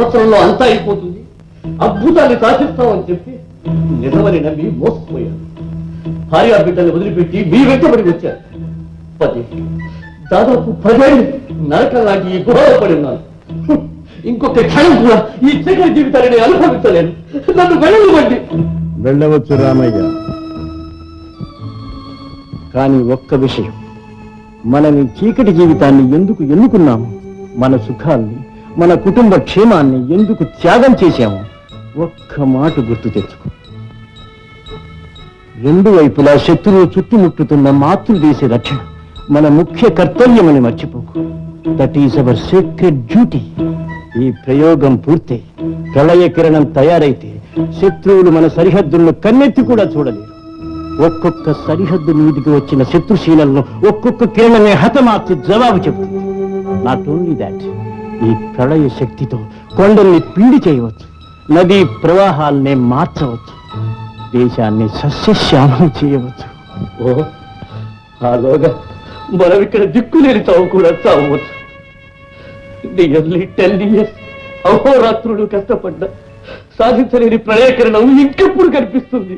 సంవత్సరంలో అంతా అయిపోతుంది, అద్భుతాన్ని సాధిస్తామని చెప్పి నిజమని నమ్మి మోసపోయాను. భార్యా బిడ్డల్ని వదిలిపెట్టి మీ వెంటబడి వచ్చాను. దాదాపు 10 ఏళ్ళు నరకం లాంటి ఈ గుహలో పడి ఉన్నాను. ఇంకొక క్షణం కూడా ఈ చీకటి జీవితాన్ని అనుభవించలేను. నన్ను వెళ్ళనివ్వండి. వెళ్ళవచ్చు రామయ్య, కానీ ఒక్క విషయం, మనం ఈ చీకటి జీవితాన్ని ఎందుకు ఎన్నుకున్నాము, మన సుఖాన్ని, మన కుటుంబ క్షేమాన్ని ఎందుకు త్యాగం చేశాము, ఒక్క మాట గుర్తు తెచ్చుకో. 2 వైపులా శత్రువు చుట్టుముట్టుతున్న మాతృదేశ రక్షణ మన ముఖ్య కర్తవ్యమని మర్చిపోకు. That is our secret duty. ఈ ప్రయోగం పూర్తయి ప్రళయ కిరణం తయారైతే శత్రువులు మన సరిహద్దులను కన్నెత్తి కూడా చూడలేరు. ఒక్కొక్క సరిహద్దు మీదికి వచ్చిన శత్రుశీలను ఒక్కొక్క కిరణమే హతమార్చి జవాబు చెబుతుంది. నాట్ ఓన్లీ దాట్, ఈ ప్రళయ శక్తితో కొండల్ని పిండి చేయవచ్చు, నదీ ప్రవాహాల్నే మార్చవచ్చు, దేశాన్ని సస్యశ్యామం చేయవచ్చు. ఓ, ఆలోగా మనం ఇక్కడ దిక్కులేని చావు కూడా చావవచ్చు. నియర్లీ 10 years అహోరాత్రులు కష్టపడ్డా సాధించలేని ప్రళయకరణం ఇంకెప్పుడు కనిపిస్తుంది.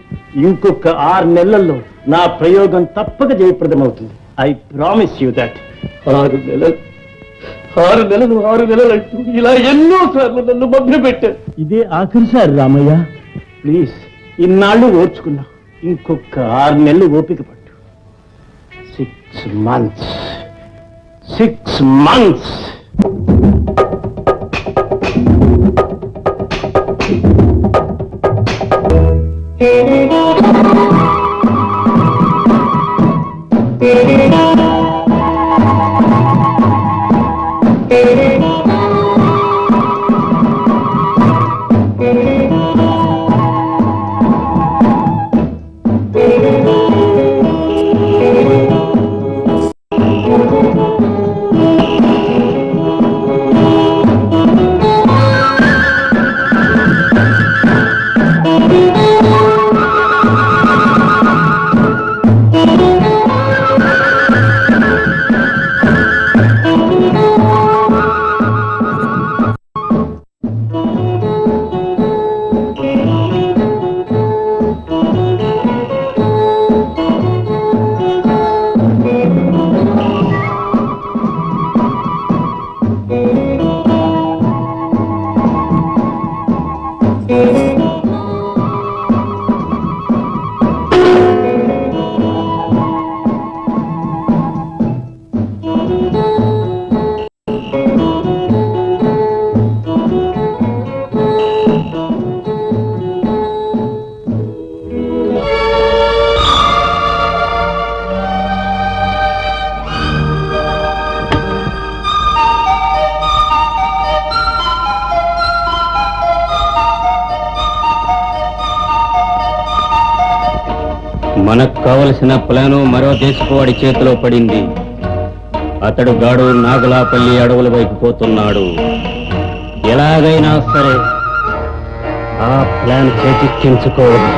ఇంకొక 6 నెలల్లో నా ప్రయోగం తప్పక జయప్రదమవుతుంది. I promise you that. 6 నెలలు 6 నెలలు 6 నెలలు అంటూ ఇలా ఎన్నో సార్లు నన్ను మభ్యపెట్టారు. ఇదే ఆఖరిసారి రామయ్య, ప్లీజ్. ఇన్నాళ్ళు ఓర్చుకున్నా, ఇంకొక 6 నెలలు ఓపిక పట్టు. 6 months. 6 months. మనకు కావలసిన ప్లాను మరో దేశపువాడి చేతిలో పడింది. అతడు గాడు నాగులాపల్లి అడవుల వైపు పోతున్నాడు. ఎలాగైనా సరే ఆ ప్లాన్ చేజిక్కించుకోవాలి.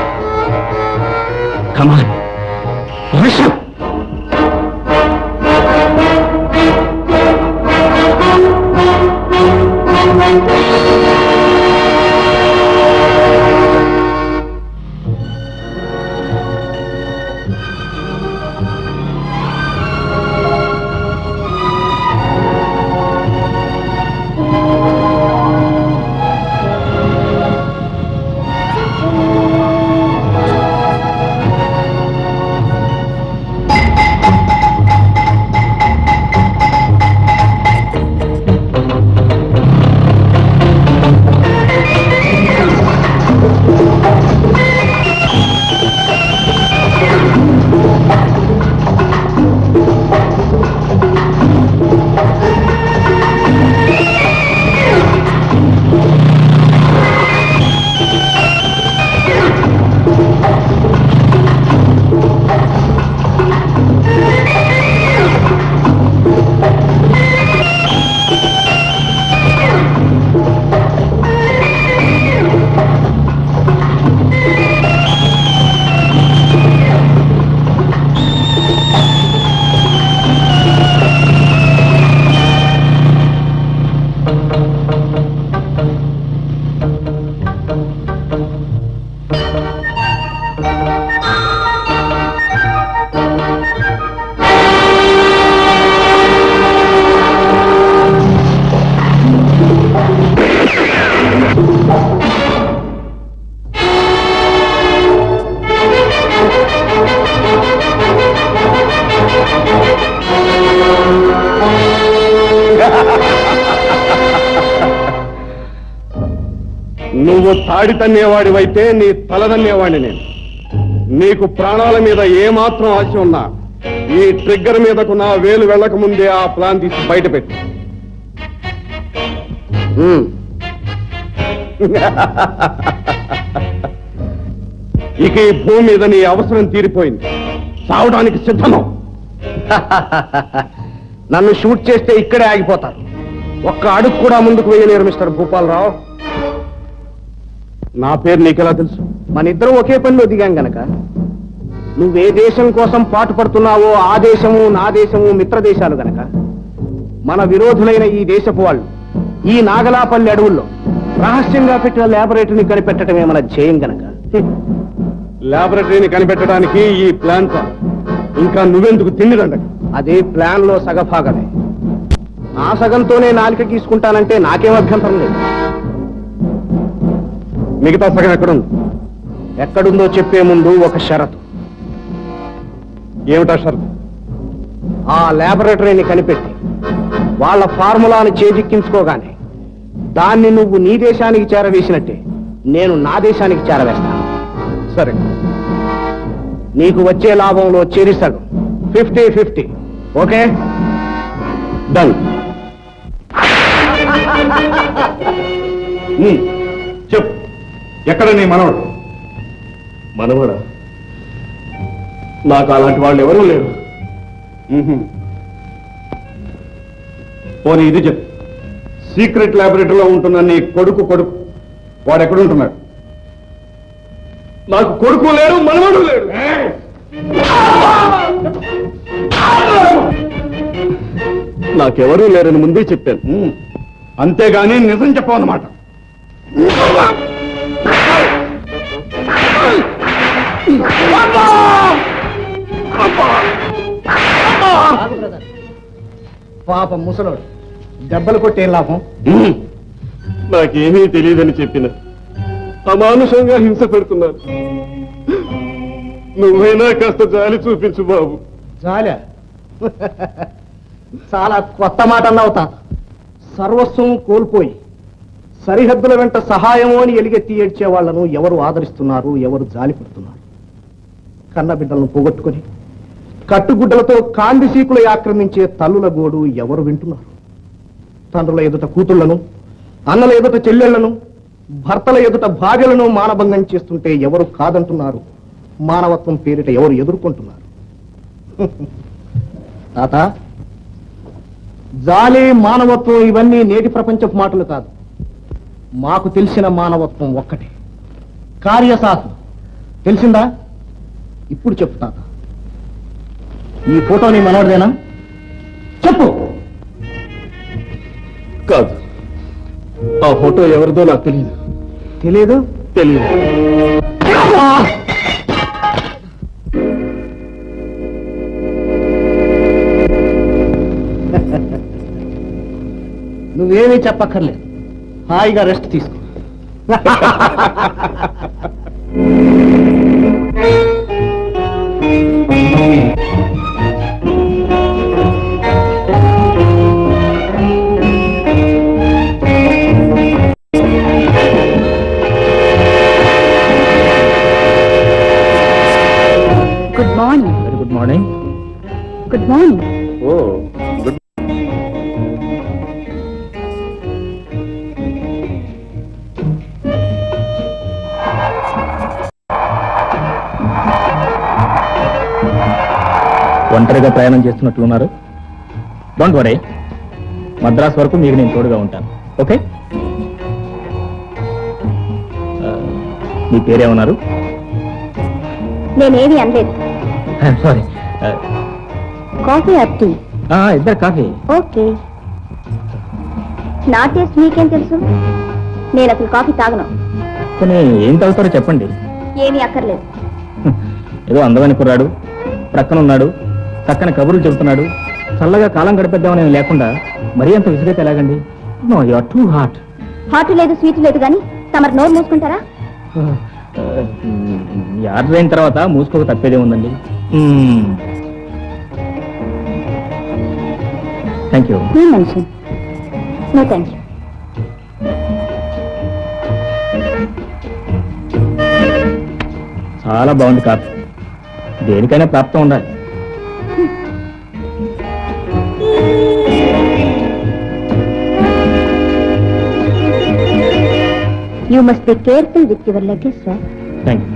కమాన్ వర్షం. నువ్వు తాడి తన్నేవాడివైతే నీ తల తన్నేవాడిని నేను. నీకు ప్రాణాల మీద ఏమాత్రం ఆశ ఉన్నా ఈ ట్రిగ్గర్ మీదకు నా వేలు వెళ్ళక ముందే ఆ ప్లాన్ తీసి బయట పెట్టి. ఇక ఈ భూమి మీద నీ అవసరం తీరిపోయింది. సావడానికి సిద్ధము. నన్ను షూట్ చేస్తే ఇక్కడే ఆగిపోతారు. ఒక్క అడుగు కూడా ముందుకు వేయలేరు మిస్టర్ భూపాలరావు. నా పేరు నీకెలా తెలుసు? మన ఇద్దరం ఒకే పనిలో దిగాం గనక. నువ్వే దేశం కోసం పాటుపడుతున్నావో ఆ దేశము నా దేశము మిత్ర దేశాలు గనక మన విరోధులైన ఈ దేశపు వాళ్ళు ఈ నాగలాపల్లి అడవుల్లో రహస్యంగా పెట్టిన ల్యాబొరేటరీని కనిపెట్టడమే మన ధ్యేయం గనక. ల్యాబొరేటరీని కనిపెట్టడానికి ఈ ప్లాన్ ఇంకా నువ్వెందుకు తిండిదండ? అదే ప్లాన్ లో సగభాగమే. ఆ సగంతోనే నాలిక గీసుకుంటానంటే నాకేం అభ్యంతరం లేదు. మిగతా సగం ఎక్కడుంది? ఎక్కడుందో చెప్పే ముందు ఒక షరతు. ఏమిటా షరతు? ఆ ల్యాబొరేటరీని కనిపెట్టి వాళ్ళ ఫార్ములాను చేజిక్కించుకోగానే దాన్ని నువ్వు నీ దేశానికి చేరవేసినట్టే నేను నా దేశానికి చేరవేస్తాను. సరే, నీకు వచ్చే లాభంలో చెరి సగం 50-50. Okay, done. చెప్పు, ఎక్కడ నీ మనవడు? మనవడా? నాకు అలాంటి వాళ్ళు ఎవరూ లేరు. పోనీ ఇది చెప్పు, సీక్రెట్ ల్యాబొరేటరీలో ఉంటున్న నీ కొడుకు వాడు ఎక్కడుంటున్నాడు? నాకు కొడుకు లేడు, మనవడు లేడు. నాకెవరూ లేరని ముందే చెప్పాను. అంతేగాని నిజం చెప్పవన్నమాట. పాపం ముసలోడు దెబ్బలు కొట్టే లాభం. నాకేమీ తెలియదని చెప్పిన అమానుషంగా హింస పెడుతున్నారు. నువ్వైనా కాస్త జాలి చూపించు బాబు. చాలా చాలా కొత్త మాట అన్నావు తాత. సర్వస్వం కోల్పోయి సరిహద్దుల వెంట సహాయము అని ఎలుగెత్తి ఏడ్చే వాళ్లను ఎవరు ఆదరిస్తున్నారు, ఎవరు జాలి పడుతున్నారు? కన్న బిడ్డలను పోగొట్టుకుని కట్టుగుడ్డలతో కాంది సీకులు ఆక్రమించే తల్లుల గోడు ఎవరు వింటున్నారు? తండ్రుల ఎదుట కూతుళ్లను, అన్నల ఎదుట చెల్లెళ్లను, భర్తల ఎదుట భార్యలను మానభంగం చేస్తుంటే ఎవరు కాదంటున్నారు? మానవత్వం పేరిట ఎవరు ఎదుర్కొంటున్నారు? తాత, జాలి, మానవత్వం ఇవన్నీ నేటి ప్రపంచపు మాటలు కాదు. మాకు తెలిసిన మానవత్వం ఒక్కటే, కార్యసాధన. తెలిసిందా? ఇప్పుడు చెప్పు తాత, ఈ ఫోటో నీ మనోడిదేనా? చెప్పు. కాదు, ఆ ఫోటో ఎవరిదో నాకు తెలియదు. తెలియదు? తెలియదు. నువ్వేమీ చెప్పక్కర్లేదు, హాయిగా రెస్ట్ తీసుకో. Good morning. Very good morning. Good morning. Oh good. ఒంటరిగా ప్రయాణం చేస్తున్నట్లున్నారు. డోంట్ వరీ, మద్రాస్ వరకు మీకు నేను తోడుగా ఉంటాను. ఓకే? మీ పేరేమన్నారు? నేనేమి అనలేదు. సారీ. Coffee or tea? ఇద్దరు కాఫీ. ఓకే. నా టేస్ట్ మీకేం తెలుసు? నేను అసలు కాఫీ తాగను. కానీ ఏం తాగుతారో చెప్పండి. ఏమీ అక్కర్లేదు. ఏదో అందమైన కుర్రాడు, ప్రక్కన ఉన్నాడు, చక్కని కబుర్లు చెబుతున్నాడు, చల్లగా కాలం గడిపేద్దామని లేకుండా మరీ అంత విసిరైతే ఎలాగండి? No, you are too hot. Hot లేదు, స్వీట్ లేదు, కానీ తమరు నోరు మూసుకుంటారా? ఆర్డర్ అయిన తర్వాత మూసుకోక తప్పేదే ఉందండి. Thank you. No mention. No thank you. చాలా బాగుంది కాఫీ. దేనికైనా ప్రాప్తం ఉండాలి. You must be careful with your luggage, sir. Thank you.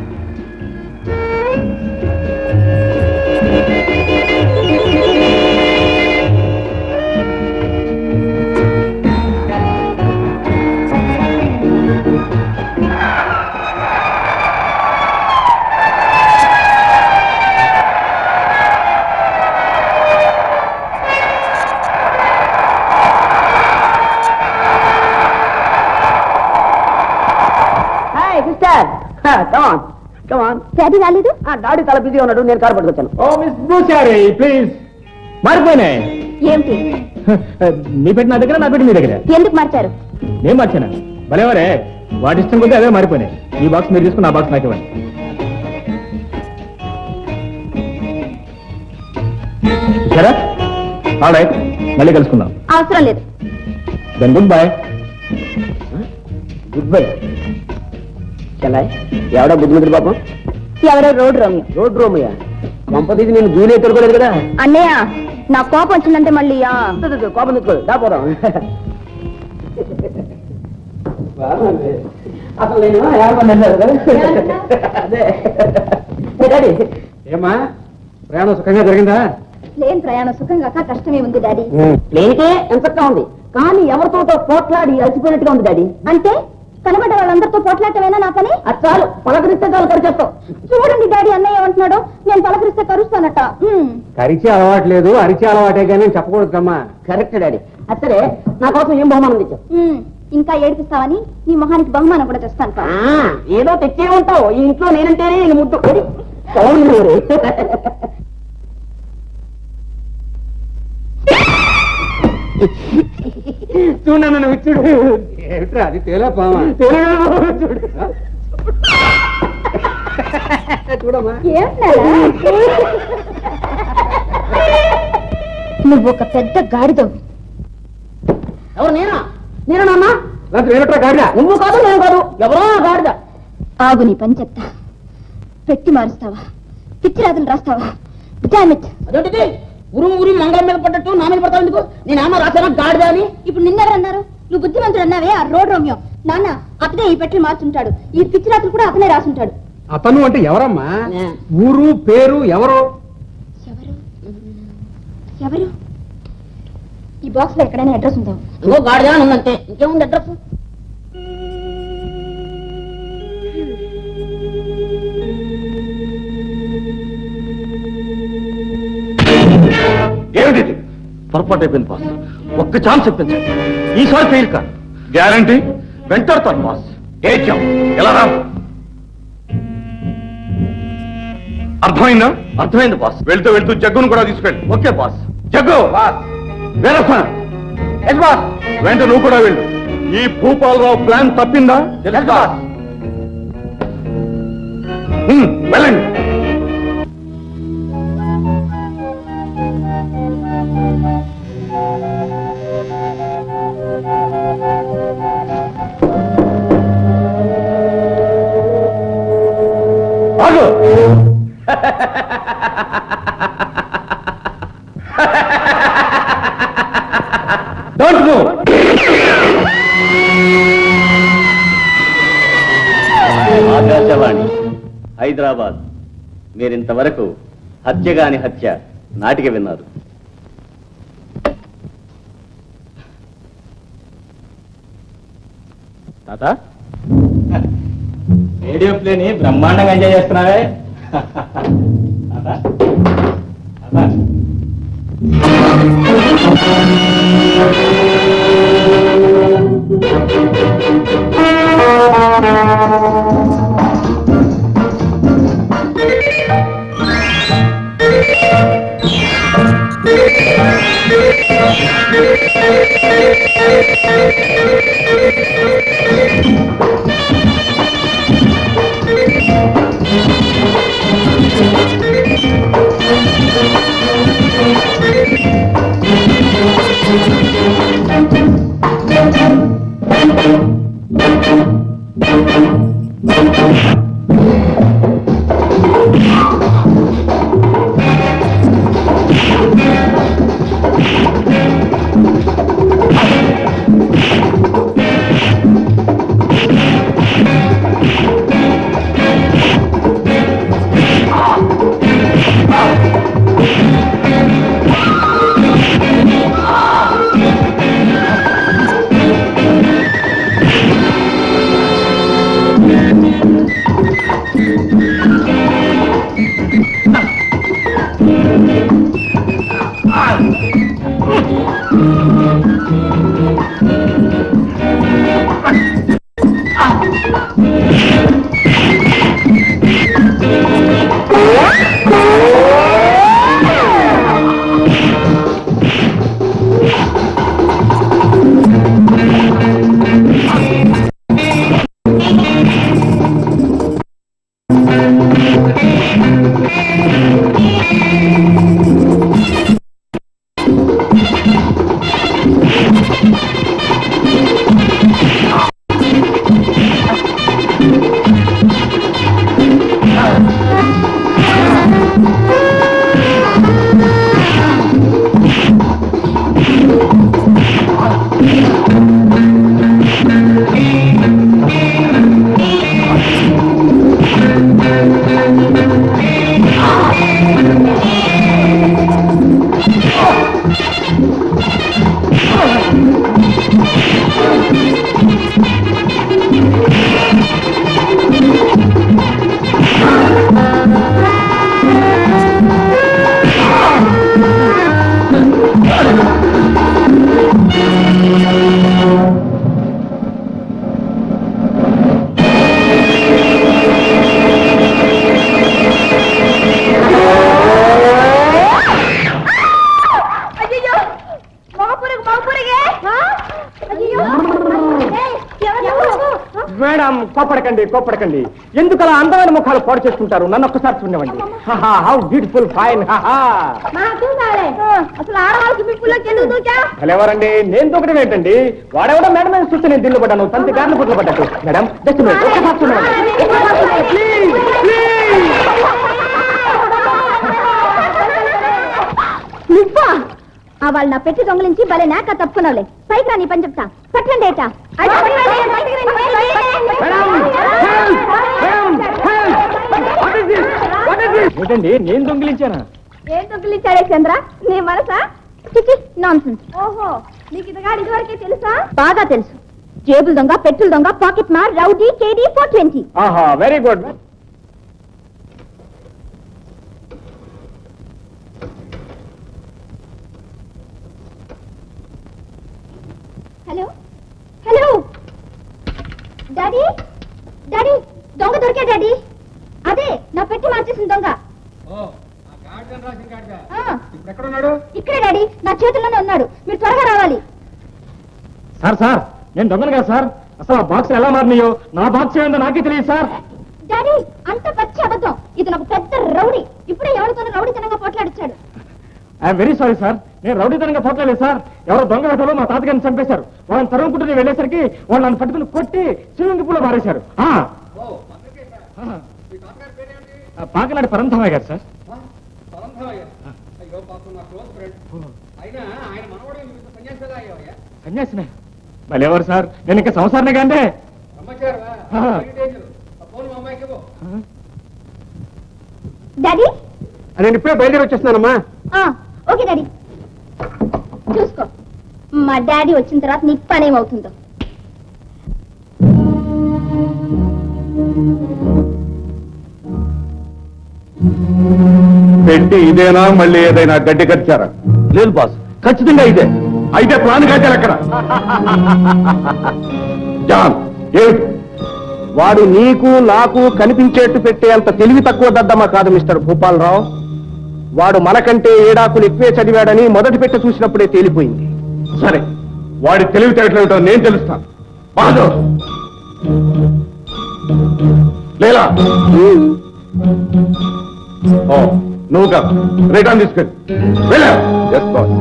Hi sister, come on. Daddy రాలేదు? డాడీ చాలా బిజీ ఉన్నాడు, నేను కారు పట్టుకొచ్చాను. ఓ మిస్ బ్రూచారీ ప్లీజ్. మారిపోయినాయి. ఏమిటి? మీ పెట్టి నా దగ్గర, నా పెట్టి మీ దగ్గర. ఎందుకు మార్చారు? నేను మార్చానా? భలేవరే, వాటి ఇష్టం కొద్దీ అవే మారిపోయినాయి. ఈ బాక్స్ మీరు తీసుకుని, నా బాక్స్ నాకు ఇవ్వండి. సరే, ఆల్ రైట్, మళ్ళీ కలుసుకుందాం. అవసరం లేదు. Then goodbye. Goodbye. చెల్లాయ్, ఎవడా బుద్ధిమంతుడు పాపం? ఎవరో రోడ్ రోమియో. రోడ్ రోమయ్య పంపదీసి నేను జూలీ ఎత్తుకోలేదు కదా. అన్నయ్య, నా కోపం వచ్చిందంటే మళ్ళీ కోపం తెచ్చుకోదు, దాపోదాం. అసలు నేను అదే డాడీ. ఏమా ప్రయాణం సుఖంగా జరిగిందా? ప్లేన్ ప్రయాణం సుఖంగా కష్టమే ఉంది డాడీ. ప్లేన్కే ఎంత చక్కగా ఉంది, కానీ ఎవరితో పోట్లాడి అలసిపోయినట్టుగా ఉంది డాడీ. అంటే కనబడ్డ వాళ్ళందరితో పోట్లాటమేనా నా పని? అది చాలు, పలకరిస్తే చాలు కరిచేస్తాం. చూడండి డాడీ, అన్నయ్య ఏమంటున్నాడో, నేను పలకరిస్తే కరుస్తానట. కరిచే అలవాటు లేదు, అరిచే అలవాటే కానీ చెప్పకూడదు కమ్మా. Correct daddy. సరే, నా కోసం ఏం బహుమానం తెచ్చావు? ఇంకా ఏడిపిస్తావని నీ మొహానికి బహుమానం కూడా తెస్తాను. ఏదో తెచ్చే ఉంటావు, ఈ ఇంట్లో నేనంటేనే ఇంక ముద్దు. చూడు నన్ను చూడు. ఏమిట్రా అది? తేలా పామా? చూడు చూడమ్మా. నువ్వు ఒక పెద్ద గాడిదవు. ఎవరు? నేనా? నేనా నాన్న? నేనట్రా గాడిద? నువ్వు కాదు, నేను కాదు, ఎవరో గాడిద. ఆగు, నీ పని చెప్తా. పెట్టి మారుస్తావా? పిచ్చి రాతలు రాస్తావా? అదేంటిది? ఉరి మంగళం మీద పడ్డట్టు నా మీద పడతావు ఎందుకు? నేనేమో రాసానా గాడిద అని? ఇప్పుడు నిన్నెవరన్నారు? నువ్వు బుద్ధిమంతుడు అన్నావే, ఆ రోడ్ రోమియో. నాన్న, అతనే ఈ పెట్టి మార్చుంటాడు. ఈ పిచ్చి రాత్రులు కూడా అతనే రాసుంటాడు. అతను అంటే ఎవరమ్మా? ఊరు పేరు ఎవరో? ఎవరు? ఎవరు? ఈ బాక్స్ లో ఎక్కడైనా అడ్రస్ ఉందా? ఇంకో గాడిద అని ఉందంటే ఇంకేముంది అడ్రస్? ఏమిటి? పొరపాటు అయిపోయింది బాస్. ఒక్క ఛాన్స్ చెప్పించండి, ఈసారి ఫెయిల్ కాదు. గ్యారంటీ వెంటాడుతాను బాస్. ఏం ఎలా రా? అర్థమైందా? అర్థమైంది బాస్. వెళ్తూ వెళ్తూ జగ్గును కూడా తీసుకెళ్ళి. Okay boss. జగ్గు బాస్. వేరస్తా బాస్. వెంట నువ్వు కూడా వెళ్ళు. ఈ భూపాలరావు ప్లాన్ తప్పిందా? బాస్. వెళ్ళండి. ఆగు. Don't move. ఆకాశవాణి హైదరాబాద్. మీరింతవరకు హత్యగాని హత్య నాటిక విన్నారు. తాత, రేడియో ప్లేని బ్రహ్మాండంగా ఎంజాయ్ చేస్తున్నావే. తాత, తాత. మేడం కోపడకండి ఎందుకు అలా అందమైన ముఖాలు పాడు చేసుకుంటారు నన్ను ఒక్కసారి చూడవండి హౌ బ్యూటిఫుల్ ఫైన్ అసలు ఆడవాళ్ళకి పిప్పుల్లోకి ఎందుకు దూకా? ఎవరండి నేను దూకడం ఏంటండి వాడెవడో మేడం మీద చూస్తే నేను దిల్లు పడ్డాను తంతి గార్లు పుట్లు పడ్డట్టు మేడం జస్ట్ ఒక్కసారి చూడండి నువ్వా? వాళ్ళు నా పెట్టి దొంగలించి భలే నాక తప్పుకున్నావులే. పైకి రా, నీ పని చెప్తా. పట్టండి ఏటా. ఏంటండి నేను దొంగిలించానా? ఏం దొంగిలించాడే చంద్ర? నీ మనసా? నాన్సెన్స్. ఓహో, నీకు ఇదిగాడు ఇదివరకే తెలుసా? బాగా తెలుసు. జేబుల దొంగ, పెట్రోల్ దొంగ, పాకెట్ మార్, రౌడీ, కేడీ 420. ఆహా, very good. Hello hello daddy, daddy దొంగ దొరికా డాడీ. అదే నా పెట్టి మార్చేసిన దొంగ. ఇక్కడే డాడీ, నా చేతుల్లోనే ఉన్నాడు. మీరు త్వరగా రావాలి. సార్ నేను దొంగను కదా సార్. అసలు ఆ బాక్స్ ఎలా మారినాయో నా బాక్స్ ఏందో నాకే తెలియదు సార్. డాడీ అంత పచ్చి అబద్ధం. ఇది నాకు పెద్ద రౌడీ. ఇప్పుడే ఎవరితోనూ రౌడీతనంగా పోట్లాడిచ్చాడు. I'm very sorry sir. నేను రౌడీతనంగా పోట్లేదు సార్. ఎవరో దొంగ వేటలో మా తాతగారిని చంపేశారు. వాళ్ళని తరుముకుంటూ నేను వెళ్ళేసరికి వాళ్ళు నన్ను పట్టుకుని కొట్టి స్విమ్మింగ్ పూల్ లో మారేశారు. పాకనాడు పరంధమయ్య గారు సార్. సన్యాసినే మళ్ళీ ఎవరు సార్? నేను ఇంకా సంసారనే కాంటే. డాడీ నేను ఇప్పుడే బయలుదేరి వచ్చేస్తున్నానమ్మా. ఓకే డాడీ, చూసుకో. మా డాడీ వచ్చిన తర్వాత నీ పనేమవుతుందో. పెట్టి ఇదేనా మళ్ళీ ఏదైనా గడ్డి కట్టారా? లేదు బాస్, ఖచ్చితంగా ఇదే. అయితే ప్లాన్ కట్టారు అక్కడ. జాన్ ఏమిటి? వాడు నీకు నాకు కనిపించేట్టు పెట్టే అంత తెలివి తక్కువ దద్దమ్మ కాదు మిస్టర్ భూపాలరావు. వాడు మనకంటే ఏడాకులు ఎక్కువే చదివాడని మొదటి పెట్టె చూసినప్పుడే తేలిపోయింది. సరే, వాడి తెలివితేటలేమిటో నేను తెలుస్తాను. బాదు లేలా? ఓ నువ్వు కాదు, రిటర్న్ తీసుకెళ్ళి వెళ్ళా. Yes boss.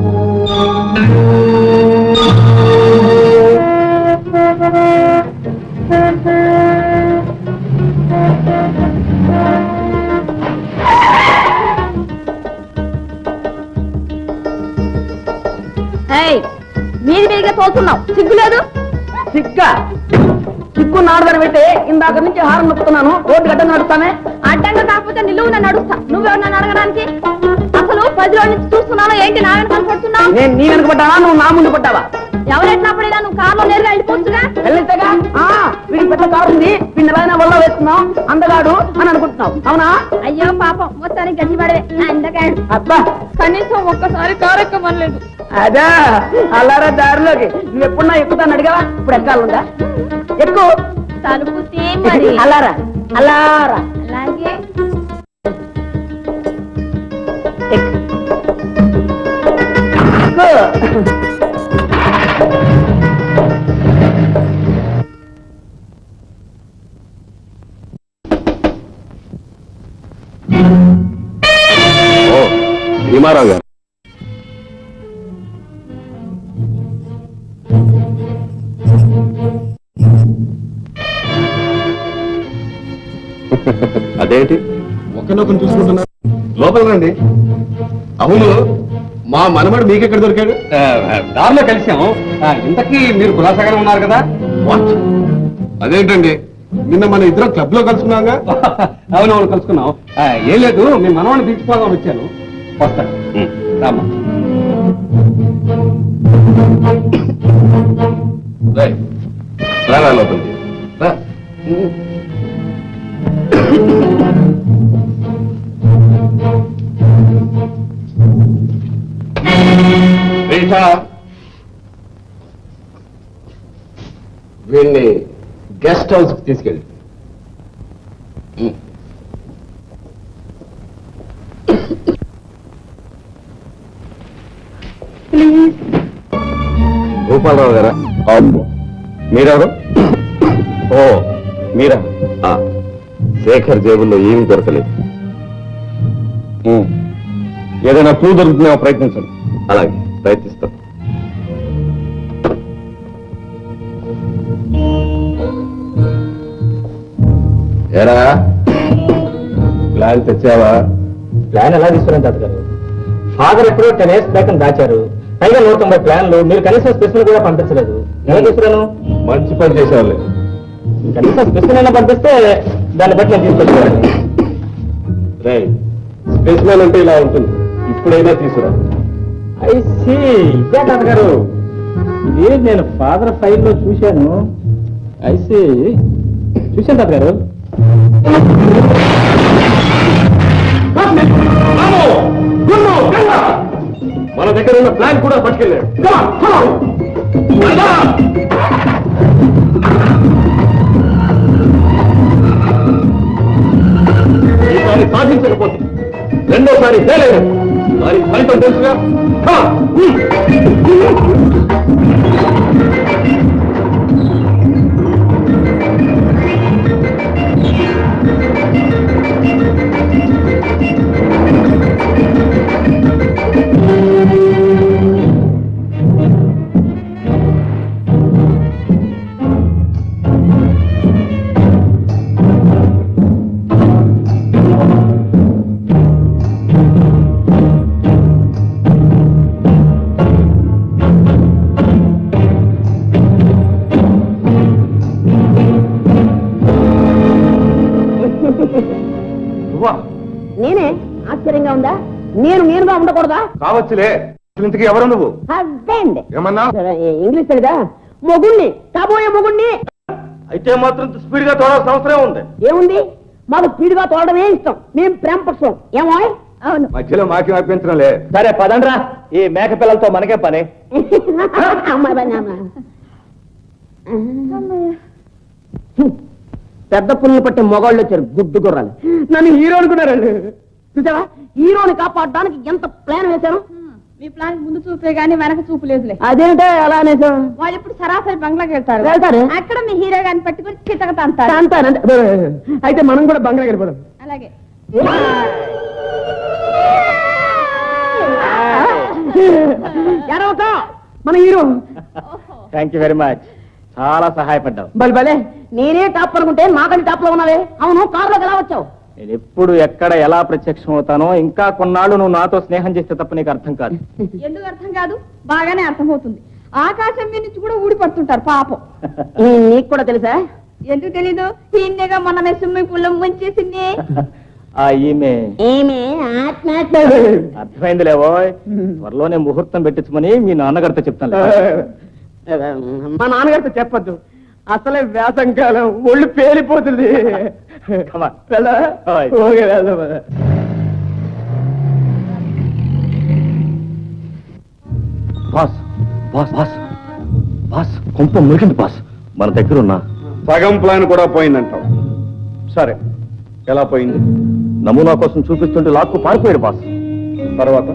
మీది మీదిగా తోస్తున్నావు, సిగ్గులేదు? సిగ్గు నాడదని పెట్టి ఇందాక నుంచి హారం నొక్కుతున్నాను. రోడ్డు గడ్డ నడుస్తానే. అడ్డంగా కాకపోతే నిలువున నడుస్తా. నువ్వెవరు నన్ను అడగడానికి? అసలు 10 రోజుల నుంచి చూస్తున్నాను. ఏంటి నా వెనక కనపడుతున్నావు? నేను నీ వెనక పడ్డావా, నువ్వు నా ముందు పడ్డావా? ఎవరెట్లా పడేలా? నువ్వు కారులో నేరుగా వెళ్ళిపోవచ్చుగా. వెళ్ళితేగా వీడికి పెద్ద కారు ఉంది, వీడిని ఎలా వల్ల వేస్తున్నావు, అందగాడు అని అనుకుంటున్నావు. అవునా? అయ్యో పాపం, మొత్తానికి గట్టి పడవే అందగాడు. అబ్బా, కనీసం ఒక్కసారి కారు ఎక్కమనలేదు. అదా అల్లారా దారిలోకి నువ్వు ఎప్పుడున్నా ఎక్కుతాను అడిగావా? ఇప్పుడు ఎక్కాలందా? ఎక్కువ తలుపు తీ మరి. అల్లారా అల్లారా. అలాగే ఓ భీమారావు గారు, అదేంటి ఒకరినొకరు చూసుకుంటున్నారు? లోపల రండి. అవును, మా మనమడు మీకెక్కడ దొరికాడు? దారిలో కలిసాము. ఇంతకీ మీరు కులాసాగానే ఉన్నారు కదా? అదేంటండి, నిన్న మన ఇద్దరం క్లబ్ లో కలుసుకున్నాగా? అవునవును కలుసుకున్నాం. ఏం లేదు, మీ మనవాడిని తీసుకోవాలని వచ్చాను. వస్తాను రామ్మా. రా లోపలికి రా. వీళ్ళని గెస్ట్ హౌస్ కి తీసుకెళ్ళి. భూపాలరావు గారా? అవును. మీరెవరు? ఓ మీరా శేఖర్ జేబుల్లో ఏమీ దొరకలేదు. ఏదైనా క్లూ దొరుకుతుందేమో ప్రయత్నించండి. అలాగే ప్రయత్నిస్తాం. ఏరా ప్లాన్ తెచ్చావా? ప్లాన్ ఎలా తీసుకున్నాను తాతగారు? ఫాదర్ ఎప్పుడో 10 years బ్యాక్ దాచారు. పైగా 190 ప్లాన్లు. మీరు కనీసం స్పెషల్ కూడా పంపించలేదు. ఎలా తీసుకున్నాను? మంచి పని చేసేవాళ్ళే. కనీసం స్పెషల్ అయినా పంపిస్తే దాన్ని బట్టి నేను తీసుకొచ్చేవాడిని. రే స్పెసిమెన్ అంటే ఇలా ఉంటుంది. ఇప్పుడైనా తీసుకురా. ఇదే తాతగారు, ఇది నేను ఫాదర్ ఫైల్లో చూశాను. చూశాను తాతగారు. మన దగ్గర ఉన్న ప్లాన్ కూడా పట్టుకెళ్ళాడు. ఈసారి సాధించకపోతే రెండోసారి చేయలేదు. దాని ఫలితం తెలుసుగా. నేనే ఆశ్చర్యంగా ఉందా? నేనుగా ఉండకూడదా? కావచ్చులే. ఇంతకీ ఎవరు నువ్వు? హస్బెండ్. ఏమన్నా? ఇంగ్లీష్ తెలీదా? మొగుణ్ణి, కాబోయే మొగుణ్ణి. అయితే మాత్రం స్పీడ్ గా తోడాల్సిన అవసరం ఉంది. ఏముంది, మాకు స్పీడ్గా తోడడమే ఇష్టం. మేం ప్రేమ పక్షం. ఏమో? అవును. మధ్యలో మాకి అభ్యంతరంలే. సరే పదండ్రా, ఈ మేక పిల్లలతో మనకే పని. పెద్ద పుల్లు పట్టే మొగాళ్ళు వచ్చారు, గుడ్డు గుర్రాలు. నన్ను హీరో అనుకున్నారండి. చూసావా, హీరోని కాపాడడానికి ఎంత ప్లాన్ వేశాను. మీ ప్లాన్ ముందు చూపే గానీ వెనక చూపు లేదులే. అదేంటో ఎలా అనేసాం? వాళ్ళు ఇప్పుడు సరాసరి బంగ్లాకి వెళ్తారు. అక్కడ మీ హీరో గాని పట్టుకుని చితక అంటారు. అయితే మనం కూడా బంగ్లాకి వెళ్ళిపోదాం. అలాగే. ఎరవక మన hero. Thank you very much. చాలా సహాయపడ్డావు. భలే, నేనే టాప్ అనుకుంటే నాకంటే టాప్ లో ఉన్నావే. అవును, కారులోకి ఎలా వచ్చావు? నేను ఎప్పుడు ఎక్కడ ఎలా ప్రత్యక్షం అవుతానో, ఇంకా కొన్నాళ్ళు నువ్వు నాతో స్నేహం చేస్తే తప్ప నీకు అర్థం కాదు. ఎందుకు అర్థం కాదు? బాగానే అర్థమవుతుంది. ఆకాశం మీద నుంచి కూడా ఊడి పడుతుంటారు పాపం. నీకు కూడా తెలుసా? ఎందుకు తెలీదు? ఈయనగా మొన్న స్విమ్మింగ్ పూల్ లో ముంచేసింది. ఈమె అర్థమైంది లేవో. త్వరలోనే ముహూర్తం పెట్టించమని మీ నాన్నగారితో చెప్తాను. మా నాన్నగారితో చెప్పద్దు, అసలే వేసం కాలం, ఒళ్ళు పేలిపోతుంది. బాస్ బాస్ బాస్ బాస్ కొంప మురికింది బాస్. మన దగ్గర ఉన్న సగం ప్లాన్ కూడా పోయిందంటావు. సరే, ఎలా పోయింది? నమూనా కోసం చూపిస్తుంటే లాక్కు పారిపోయాడు బాస్. తర్వాత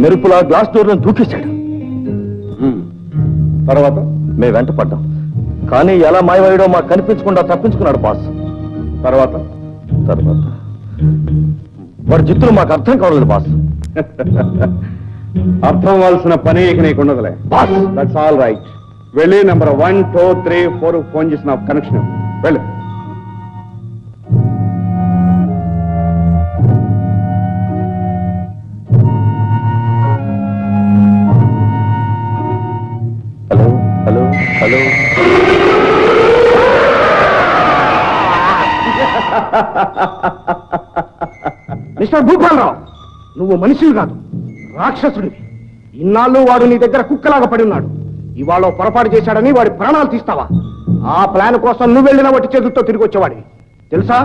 మెరుపులా గ్లాస్ డోర్ లో దూకేశాడు. తర్వాత మేము వెంట పడ్డాం, కానీ ఎలా మాయమయ్యాడో మాకు కనిపించకుండా తప్పించుకున్నాడు బాస్. తర్వాత తర్వాత వాడి జిత్తులు మాకు అర్థం కావలేదు బాస్. అర్థం అవ్వాల్సిన పని ఇక నీకు ఉండదులే బాస్. That's all right. వెళ్ళి నెంబర్ 1, 2, 3, 4 ఫోన్ చేసిన కనెక్షన్ వెళ్ళి. Hello hello hello. Mister Bhupala Rao, నువ్వు మనిషివి కాదు, రాక్షసుడివి. ఇన్నాళ్ళు వాడు నీ దగ్గర కుక్కలాగా పడి ఉన్నాడు. ఇవాళ పొరపాటు చేశాడని వాడి ప్రాణాలు తీస్తావా? ఆ ప్లాన్ కోసం నువ్వు వెళ్ళిన వట్టి చేతులతో తిరిగి వచ్చేవాడివి తెలుసా?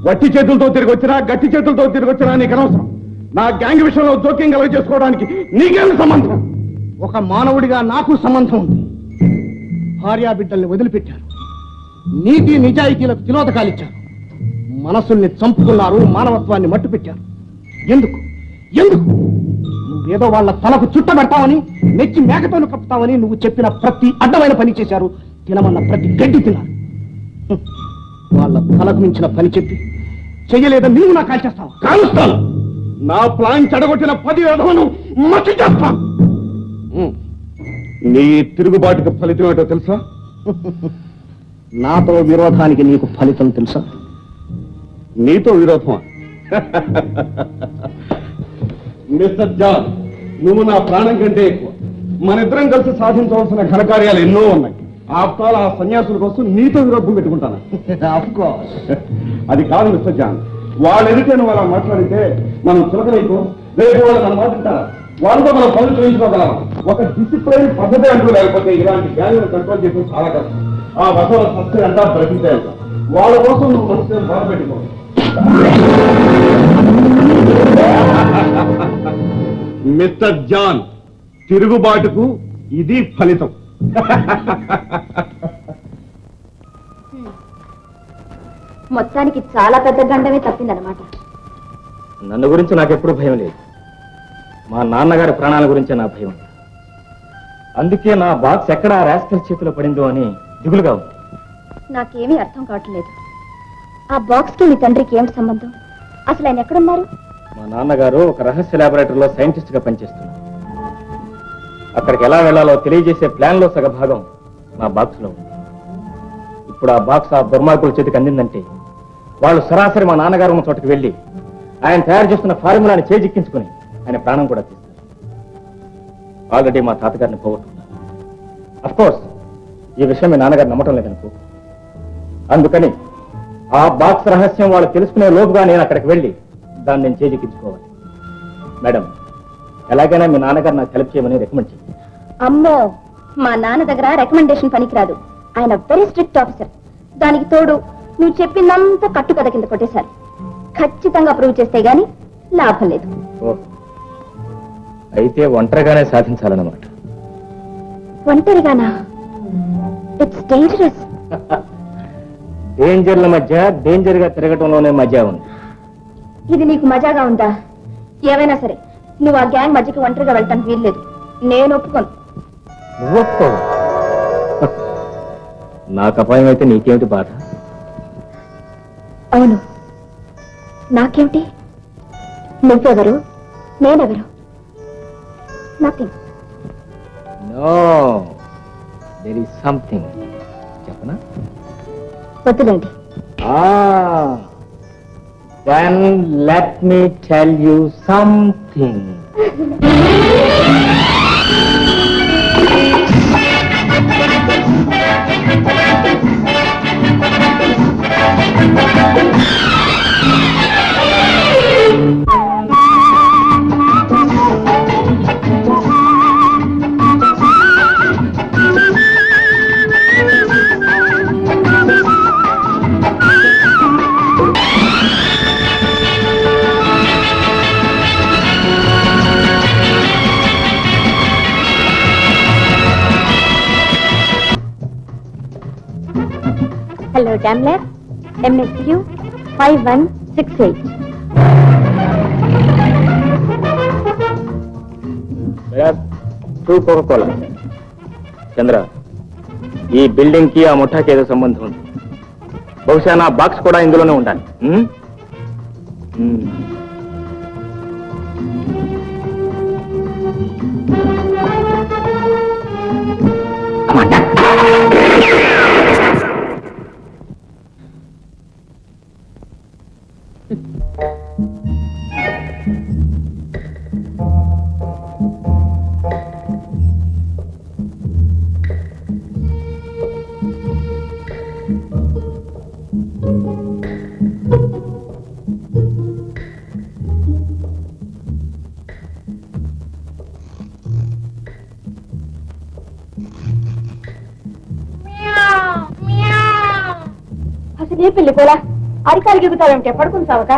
వట్టి చేతులతో తిరిగి వచ్చినా గట్టి చేతులతో తిరిగి వచ్చినా నీకు అనవసరం. నా గ్యాంగ్ విషయంలో జోక్యం కలుగ చేసుకోవడానికి నీకేం సంబంధం? ఒక మానవుడిగా నాకు సంబంధం ఉంది. భార్యా బిడ్డల్ని వదిలిపెట్టారు, నీతి నిజాయితీలకు తిలోదకాలిచ్చారు, మనసుల్ని చంపుకున్నారు, మానవత్వాన్ని మట్టు పెట్టారు. ఎందుకు ఎందుకు? నువ్వేదో వాళ్ళ తలకు చుట్టబెడతావని, నెచ్చి మేకతోను కప్పుతావని నువ్వు చెప్పిన ప్రతి అడ్డమైన పని చేశారు. తినమన్న ప్రతి గడ్డి తిన్నారు. వాళ్ళ తలకు మించిన పని చెప్పి చెయ్యలేదని నీవు నాకు కాల్చేస్తావు. కాలుస్తాను. నా ప్లాన్ చెడగొట్టిన 10 విధవను మట్టి చేస్తాను. నీ తిరుగుబాటుకు ఫలితం ఏంటో తెలుసా? నాతో విరోధానికి నీకు ఫలితం తెలుసా? నీతో విరోధమా? మిస్టర్ జాన్, నువ్వు నా ప్రాణం కంటే ఎక్కువ. మన ఇద్దరం కలిసి సాధించవలసిన ఘనకార్యాలు ఎన్నో ఉన్నాయి. ఆఫ్టర్ ఆ సన్యాసుల కోసం నీతో విరోధం పెట్టుకుంటాను. అది కాదు మిస్టర్ జాన్. వాళ్ళు ఎదుటే నువ్వు అలా మాట్లాడితే మనం చులకనైకో రేపు వాళ్ళు మన మాట వింటారా? వాళ్ళతో మనం పనులు చేయించుకోగలం. ఒక డిసిప్లైన్ పద్ధతి అంటూ లేకపోతే ఇలాంటి గ్యాలను కంట్రోల్ చేయడం చాలా కష్టం. ఆ వసవ సంస్థ అంతా బ్రతికే వాళ్ళ కోసం నువ్వు మనసు బాధ పెట్టుకో. మిస్టర్ జాన్, తిరుగుబాటుకు ఇది ఫలితం. మొత్తానికి చాలా పెద్ద గండమే తప్పిందనమాట. నన్ను గురించి నాకెప్పుడు భయం లేదు. మా నాన్నగారి ప్రాణాల గురించే నా భయం. అందుకే నా బాక్స్ ఎక్కడ ఆ రాస్కల్ చేతిలో పడిందో అని దిగులుగా ఉంది. నాకేమీ అర్థం కావట్లేదు. ఆ బాక్స్ కి మీ తండ్రికి ఏమిటి సంబంధం? అసలు ఆయన ఎక్కడున్నారు? మా నాన్నగారు ఒక రహస్య ల్యాబొరేటరీలో సైంటిస్ట్ గా పనిచేస్తున్నారు. అక్కడికి ఎలా వెళ్లాలో తెలియజేసే ప్లాన్ లో సగ భాగం నా బాక్స్ లో ఉంది. ఇప్పుడు ఆ బాక్స్ ఆ దుర్మార్గుల చేతికి అందిందంటే వాళ్ళు సరాసరి మా నాన్నగారు ఉన్న చోటుకు వెళ్లి ఆయన తయారు చేస్తున్న ఫార్ములాని చేజిక్కించుకుని ఆయన ప్రాణం కూడా తీస్తారు. ఆల్రెడీ మా తాతగారిని పోగొట్టుకున్నారు. అఫ్కోర్స్ ఈ విషయం మీ నాన్నగారు నమ్మటం లేదనుకో. అందుకని ఆ బాక్స్ రహస్యం వాళ్ళు తెలుసుకునే లోపుగా నేను అక్కడికి వెళ్ళి దాన్ని నేను చేజిక్కించుకోవాలి. మేడం, ఎలాగైనా మీ నాన్నగారు నాకు హెల్ప్ చేయమని రికమెండ్ చేయండి. అమ్మో, మా నాన్న దగ్గర రికమెండేషన్ పనికిరాదు. ఆయన వెరీ స్ట్రిక్ట్ ఆఫీసర్. దానికి తోడు నువ్వు చెప్పిందంతా కట్టుకథ కింద కొట్టేశారు. ఖచ్చితంగా ప్రూవ్ చేస్తే గాని లాభం లేదు. అయితే ఒంటరిగానే సాధించాలన్నమాట. ఒంటరిగానా? It's dangerous. డేంజర్ల మధ్య డేంజర్ గా తిరగటంలోనే మజా ఉంది. ఇది నీకు మజాగా ఉందా? ఏమైనా సరే నువ్వు ఆ గ్యాంగ్ మధ్యకి ఒంటరిగా వెళ్ళటానికి వీల్లేదు. నేను ఒప్పుకోను. నువ్వు ఒప్పుకోవు? నాకు అపాయం అయితే నీకేమిటి బాధ? అవును, నాకేమిటి? నువ్వెవరు, నేనెవరు? Nothing. No, there is something. చెప్పనా? వద్దులేండి. Then let me tell you something. Hello Daimler, MSQ 5168. Coca cola. Chandra, ఈ బిల్డింగ్ కి ఆ ముఠాకి ఏదో సంబంధం ఉంది. బహుశా నా బాక్స్ కూడా ఇందులోనే ఉండాలి. అసలే పెళ్లి పోలా అరికాలు గిగుతావేమిటే? పడుకుని సావక.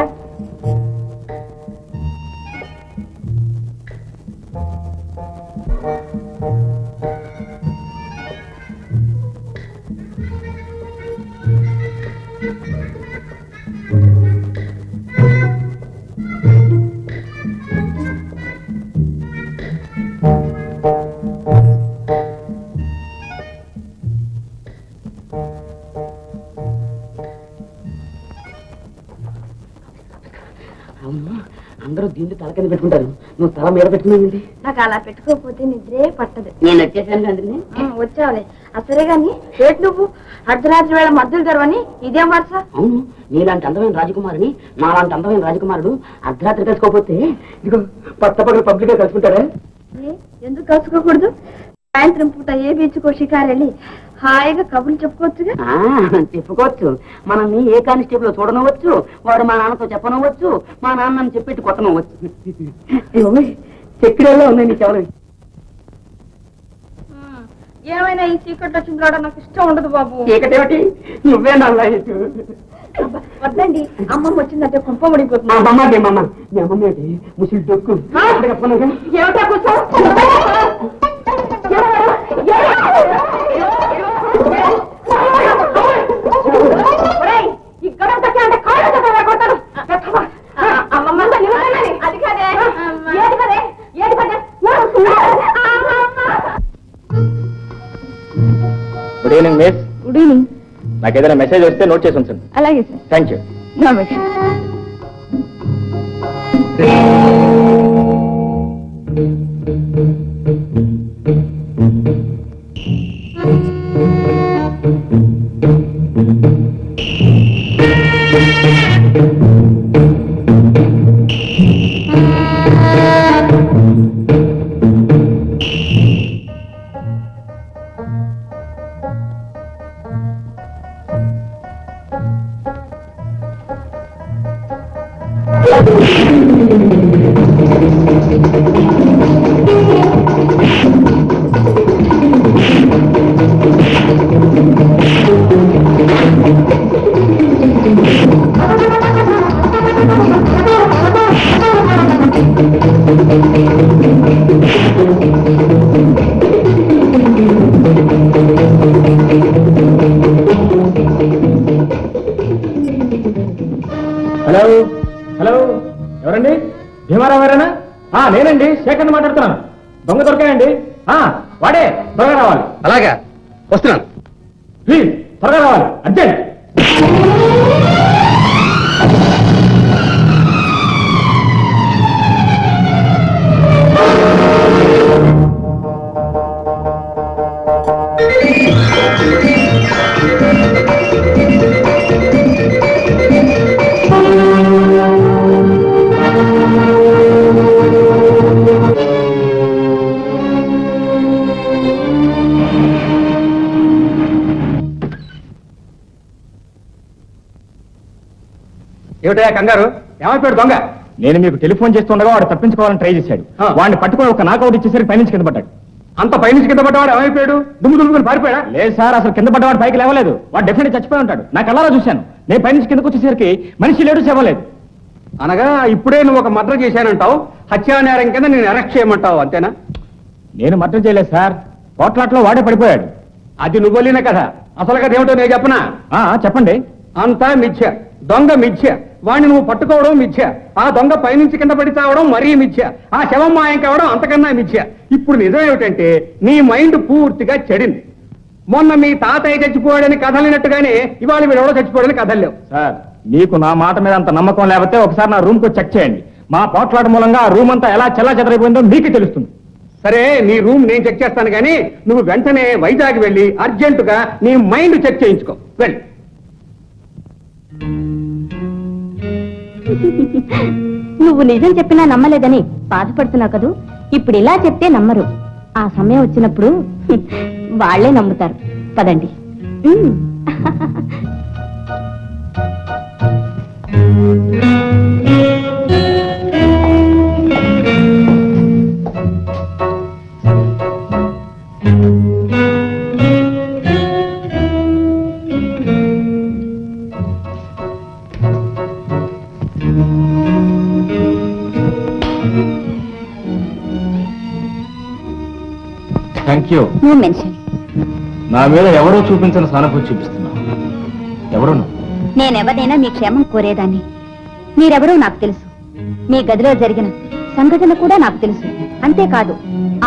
దిండు తల కింద పెట్టుకుంటాను, నువ్వు తల మీద పెట్టుకున్నానండి. నాకు అలా పెట్టుకోకపోతే నిద్రే పట్టదు. నేను వచ్చేసాను కండి. వచ్చావులే. అసలే గాని రేటు నువ్వు అర్ధరాత్రి వేళ మద్దులు తెరవని ఇదేం వరుస? అవును, నీలాంటి అందమైన రాజకుమారుని నాలాంటి అందమైన రాజకుమారుడు అర్ధరాత్రి కలుసుకోకపోతే ఇదిగో పట్టపగలు పబ్లిక్ గా కలుసుకుంటారా? ఎందుకు కలుసుకోకూడదు? సాయంత్రం పూట ఏ బీచ్కో షికారు వెళ్ళి హాయిగా కబుర్లు చెప్పుకోవచ్చుగా. చెప్పుకోవచ్చు. మనల్ని ఏ కానిస్టేబుల్ చూడనవచ్చు, వాడు మా నాన్నతో చెప్పనవచ్చు, మా నాన్నని చెప్పెట్టి కొట్టనవచ్చు. చక్కెరలో ఉన్నాయి నీ చెవులు. ఏమైనా ఈ చీకట్లో చిందులాడ నాకు ఇష్టం ఉండదు బాబు. చీకటేమిటి, నువ్వే నల్ల. వద్దండి, అమ్మమ్మ వచ్చిందంటే కుంప మా ముడిపోతుంది. అమ్మ మీ అమ్మమ్మ ఏంటి ముసలి డొక్కు. ఏమిటా కూర్చో? Good evening miss. Good evening. నాకు ఏదైనా మెసేజ్ వస్తే నోట్ చేసి ఉంచండి. అలాగే sir. Thank you. Hello hello, ఎవరండి? భీమారావు గారేనా? నేనండి, శేఖర్ని మాట్లాడుతున్నాను. దొంగ దొరికాయండి. వాడే, త్వరగా రావాలి. అలాగా, వస్తున్నాను. ప్లీజ్ త్వరగా రావాలి, అర్జెంట్. ఏమిటయా కంగారు? ఏమైపోయాడు దొంగ? నేను మీకు టెలిఫోన్ చేస్తుండగా వాడు తప్పించుకోవాలని ట్రై చేశాడు. వాడిని పట్టుకొని ఒక నాకౌట్ ఇచ్చేసరికి పైనుంచి కింద పడ్డాడు. అంత పైనుంచి కింద పడ్డవాడు ఏమైపోయాడు? దుమ్ము దుమ్ముకుని పారిపోయాడా? లేదు సార్, అసలు కింద పడ్డవాడు పైకి లేవలేదు. వాడు డెఫినెట్ చచ్చిపోయి ఉంటాడు. నాకు అల్లారా చూశాను. నేను పైనుంచి కిందకు వచ్చేసరికి మనిషి లేడు, చెవ్వలేదు. అనగా ఇప్పుడే నువ్వు ఒక మర్డర్ చేశానంటావు, హత్యానేరం కింద నేను అరెస్ట్ చేయమంటావు, అంతేనా? నేను మర్డర్ చేయలేదు సార్, పోట్లాట్లో వాడే పడిపోయాడు. అది నువ్వలిన కథ. అసలు కథ ఏమిటో నేను చెప్పనా? చెప్పండి. అంతా మిథ్య. దొంగ మిథ్య. వాణ్ణి నువ్వు పట్టుకోవడం మిథ్య. ఆ దొంగ పైనుంచి కింద పడి చావడం మరీ మిథ్య. ఆ శవం మాయం కావడం అంతకన్నా మిథ్య. ఇప్పుడు నిజం ఏమిటంటే నీ మైండ్ పూర్తిగా చెడింది. మొన్న మీ తాతయ్య చచ్చిపోయాడని కథలినట్టుగానే ఇవాళ వీడెవడో చచ్చిపోయాడని కథలు లేవు. సార్, మీకు నా మాట మీద అంత నమ్మకం లేకపోతే ఒకసారి నా రూమ్ కు చెక్ చేయండి. మా పోట్లాట మూలంగా ఆ రూమ్ అంతా ఎలా చెల్లా చెదరైపోయిందో మీకు తెలుస్తుంది. సరే, నీ రూమ్ నేను చెక్ చేస్తాను, కానీ నువ్వు వెంటనే వైజాగ్ వెళ్ళి అర్జెంటుగా నీ మైండ్ చెక్ చేయించుకో. వెళ్ళి. నువ్వు నిజం చెప్పినా నమ్మలేదని బాధపడుతున్నావు కదూ. ఇప్పుడు ఇలా చెప్తే నమ్మరు. ఆ సమయం వచ్చినప్పుడు వాళ్లే నమ్ముతారు. పదండి. Thank you. No mention. నా మీద ఎవరో చూపించిన సానుభూతి చూపిస్తున్నా. ఎవరు? నేనెవరైనా మీ క్షేమం కోరేదాన్ని. మీరెవరో నాకు తెలుసు. మీ గదిలో జరిగిన సంఘటన కూడా నాకు తెలుసు. అంతేకాదు,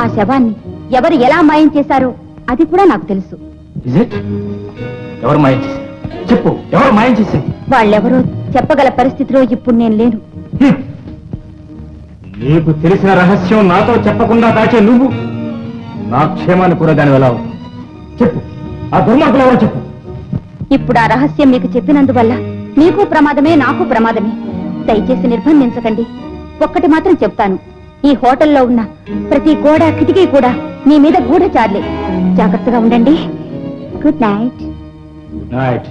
ఆ శవాన్ని ఎవరు ఎలా మాయం చేశారో అది కూడా నాకు తెలుసు. ఎవరు మాయం చేశారు? చెప్పు, ఎవరు మాయం చేశారు? వాళ్ళెవరో చెప్పగల పరిస్థితిలో ఇప్పుడు నేను లేను. నీకు తెలిసిన రహస్యం నాతో చెప్పకుండా దాచే నువ్వు నా క్షేమాన్ని కూడా దాని ఎలా చెప్పు, ఆ దుర్మార్గులు ఎవరో చెప్పు. ఇప్పుడు ఆ రహస్యం మీకు చెప్పినందువల్ల మీకు ప్రమాదమే, నాకు ప్రమాదమే. దయచేసి నిర్బంధించకండి. ఒక్కటి మాత్రం చెప్తాను, ఈ హోటల్లో ఉన్న ప్రతి గోడ కిటికీ కూడా మీ మీద గూఢచారులే. జాగ్రత్తగా ఉండండి. Good night. Good night.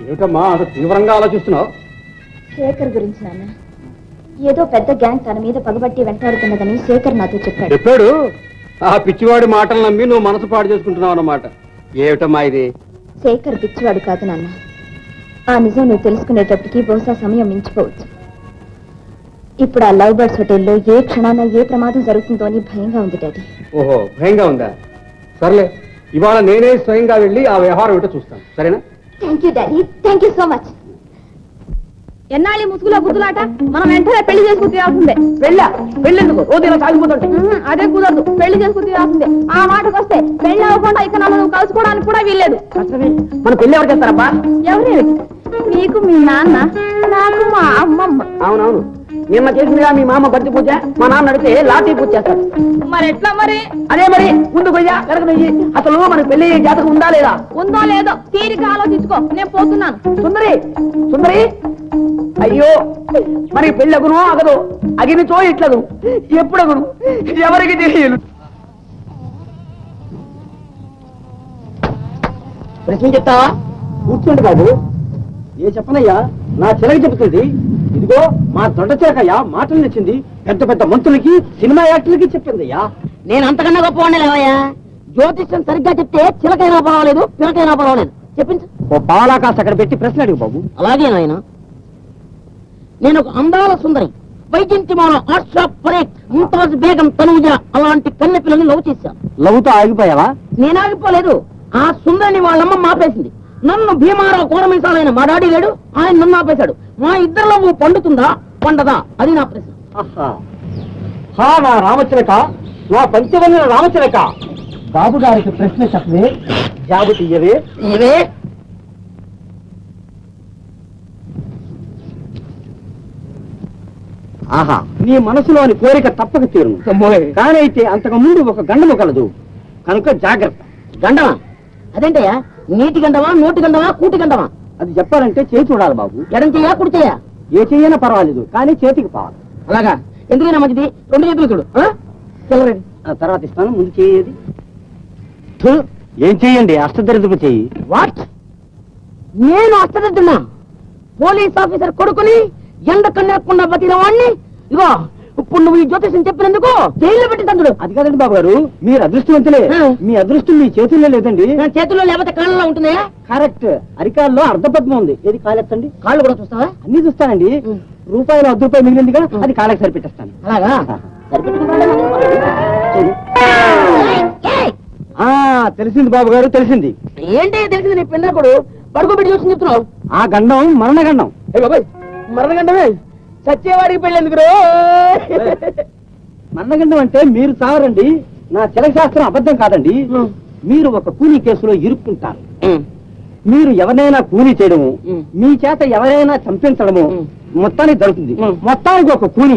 ఏమిటమ్మా అంత తీవ్రంగా ఆలోచిస్తున్నావు? శేఖర్ గురించి నాన్న, ఏదో పెద్ద గ్యాంగ్ తన మీద పగబట్టి వెంటాడుతున్నదని శేఖర్ నాతో చెప్పాడు. చెప్పాడు? ఆ పిచ్చివాడి మాటలు నమ్మి నువ్వు మనసు పాడు చేసుకుంటున్నావు అన్నమాట. ఏమిటమ్మా ఇది? శేఖర్ పిచ్చివాడు కాదు నాన్న. ఆ నిజం నువ్వు తెలుసుకునేటప్పటికి బహుశా సమయం మించిపోవచ్చు. ఇప్పుడు ఆ లవ్ బర్డ్స్ హోటల్లో ఏ క్షణాన ఏ ప్రమాదం జరుగుతుందో అని భయంగా ఉంది డాడీ. ఓహో, భయంగా ఉందా? సర్లే, ఇవాళ నేనే స్వయంగా వెళ్ళి ఆ వ్యవహారం ఏంటో చూస్తాను. సరేనా? Thank you daddy, thank you so much. ఎన్నాళ్ళి ముసుగులో బుద్ధులాట? మనం వెంటనే పెళ్లి చేసుకుని తీరాల్సిందే. పెళ్ళెందుకు రోజు ఇలా సాగిపోతుంటే? అదే కుదరదు, పెళ్లి చేసుకుని తీరాల్సిందే. ఆ మాటకు వస్తే పెళ్లి అవ్వకుండా ఇక నన్ను నువ్వు కలుసుకోవడానికి కూడా వీల్లేదు. మన పెళ్లి ఎవరు చేస్తారబ్బా? ఎవరు? నీకు మీ నాన్న, నాకు మా అమ్మమ్మ. అవునవును, నిన్న చేసిందిగా మీ మామ బంతి పూజ, మా నాన్న అడిగితే లాఠీ పూజ చేస్తాడు. మరి ఎట్లా మరి? అదే మరి, ముందు పోయ్యా వెనక. అసలు మనకి పెళ్లి జాతకం ఉందా లేదా? ఉందో లేదో తీరిక ఆలోచించుకో, నేను పోతున్నాను. సుందరి, సుందరి, అయ్యో మరి పెళ్లి అగును అగదు, అగినిచో ఇట్లదు, ఎప్పుడు అగును ఎవరికి తెలియదు. ప్రశ్న చెప్తావా? కూర్చోండి బాబు. ఏ చెప్పనయ్యా, నా చిలక చెబుతుంది. ఇదిగో మా దొడ్డ చిలకయ్యా మాటలు నచ్చింది. పెద్ద పెద్ద మంత్రులకి, సినిమా యాక్టర్లకి చెప్పిందయ్యా. నేను అంతకన్నా గొప్పవాడిని లేవయ్యా. జ్యోతిష్యం సరిగ్గా చెప్తే చిలకైనా పర్వాలేదు, పిలకైనా పర్వాలేదు. చెప్పించు. ఓ పాలా కాస్త అక్కడ పెట్టి ప్రశ్న అడిగి బాబు. అలాగే నాయన. నేను ఒక అందాల సుందరి, వైజంతిమాల, ఆర్షాప్ పరేక్, ముంతాజ్ బేగం, తనూజ అలాంటి కన్నె పిల్లల్ని లవ్ చేశాను. లవ్తో ఆగిపోయావా? నేను ఆగిపోలేదు. ఆ సుందరిని వాళ్ళమ్మ మాపేసింది. నన్ను భీమారావు కోరమిసాలైన మా డాడీ లేడు, ఆయన నన్ను ఆపేశాడు. మా ఇద్దరిలో నువ్వు పండుతుందా పండదా? అది నా ప్రశ్న. నా రామచిలక, నా పంచవల్లిన రామచిలక, బాబు గారికి ప్రశ్న చెప్పవే, జాబు తీయవే. ఏవే? ఆహా, నీ మనసులోని కోరిక తప్పక తీరు. కానీ అయితే అంతకు ముందు ఒక గండము కలదు, కనుక జాగ్రత్త. గండమా? అదేంటయ్యా? నీటి గండమా, నోటి గండమా, కూటి గండమా? అది చెప్పాలంటే చేయి చూడాలి బాబు. ఎడం చెయ్యా, కుడి చెయ్యా? ఏ చెయ్యనా పర్వాలేదు, కానీ చేతికి పోవాలి. అలాగా? ఎందుకైనా మంచిది, రెండు చేతులు చూడు. తర్వాత ఇస్తాను, ముందు చెయ్యేది. ఏం చెయ్యండి? అష్టదరిద్రపు చెయ్యి. వాట్? నేను అష్టదరిద్రున్నా? పోలీస్ ఆఫీసర్ కొడుకుని ఎండ కన్నెక్కకుండా బతికిన వాడిని ఇగో ఇప్పుడు నువ్వు ఈ జ్యోతిషం చెప్పినందుకు జైల్లో పెట్టి తండ్రుడు. అది కాదండి బాబు గారు, మీరు అదృష్టవంతులే. మీ అదృష్టం మీ చేతుల్లో లేదండి. చేతుల్లో లేకపోతే కాళ్ళలో ఉంటుందా? కరెక్ట్. అరికాల్లో అర్ధపద్మం ఉంది. ఏది కాలెత్తండి. కాళ్ళు కూడా చూస్తావా? అన్ని చూస్తానండి. రూపాయలు ₹10 మిగిలిందిగా, అది కాళ్ళకి సరిపెట్టేస్తాను. అలాగా? తెలిసింది బాబు గారు, తెలిసింది. ఏంటి తెలిసింది? నీ పిల్లకుడు పడుకోబెట్టి చూసి చెప్తున్నావు. ఆ గండం మరణగండం. మరణగండమే? సత్యవాడికి పెళ్ళెందుకు? మరణగండం అంటే మీరు చావరండి. నా చిలక శాస్త్రం అబద్ధం కాదండి. మీరు ఒక కూలీ కేసులో ఇరుక్కుంటారు. మీరు ఎవరైనా కూలీ చేయడము, మీ చేత ఎవరైనా చంపించడము మొత్తానికి జరుగుతుంది. మొత్తానికి ఒక కూలీ